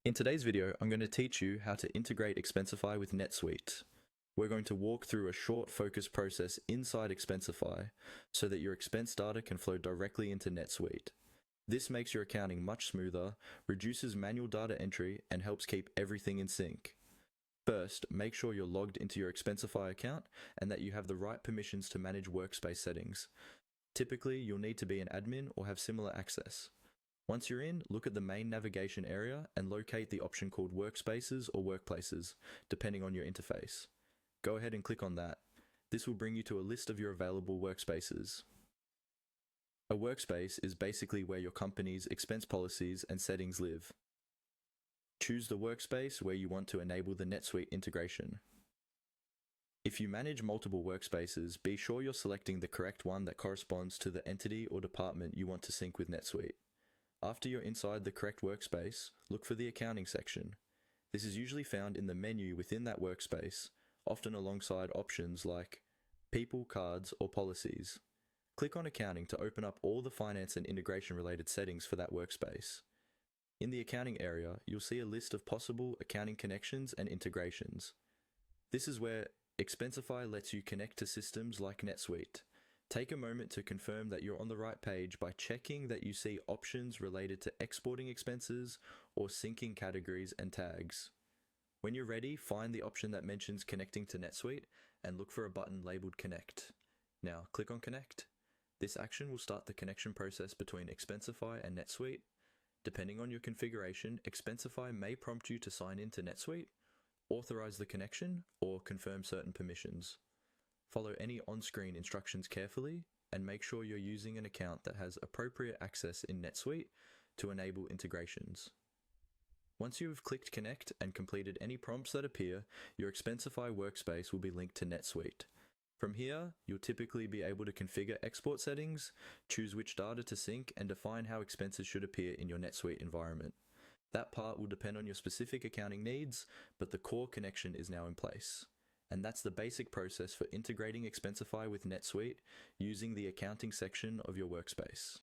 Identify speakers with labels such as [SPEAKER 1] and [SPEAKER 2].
[SPEAKER 1] In today's video, I'm going to teach you how to integrate Expensify with NetSuite. We're going to walk through a short focused process inside Expensify so that your expense data can flow directly into NetSuite. This makes your accounting much smoother, reduces manual data entry, and helps keep everything in sync. First, make sure you're logged into your Expensify account and that you have the right permissions to manage workspace settings. Typically, you'll need to be an admin or have similar access. Once you're in, look at the main navigation area and locate the option called Workspaces or Workplaces, depending on your interface. Go ahead and click on that. This will bring you to a list of your available workspaces. A workspace is basically where your company's expense policies and settings live. Choose the workspace where you want to enable the NetSuite integration. If you manage multiple workspaces, be sure you're selecting the correct one that corresponds to the entity or department you want to sync with NetSuite. After you're inside the correct workspace, look for the accounting section. This is usually found in the menu within that workspace, often alongside options like People, Cards, or Policies. Click on Accounting to open up all the finance and integration related settings for that workspace. In the accounting area, you'll see a list of possible accounting connections and integrations. This is where Expensify lets you connect to systems like NetSuite. Take a moment to confirm that you're on the right page by checking that you see options related to exporting expenses or syncing categories and tags. When you're ready, find the option that mentions connecting to NetSuite and look for a button labeled Connect. Now, click on Connect. This action will start the connection process between Expensify and NetSuite. Depending on your configuration, Expensify may prompt you to sign in to NetSuite, authorize the connection, or confirm certain permissions. Follow any on-screen instructions carefully and make sure you're using an account that has appropriate access in NetSuite to enable integrations. Once you have clicked Connect and completed any prompts that appear, your Expensify workspace will be linked to NetSuite. From here, you'll typically be able to configure export settings, choose which data to sync, and define how expenses should appear in your NetSuite environment. That part will depend on your specific accounting needs, but the core connection is now in place. And that's the basic process for integrating Expensify with NetSuite using the accounting section of your workspace.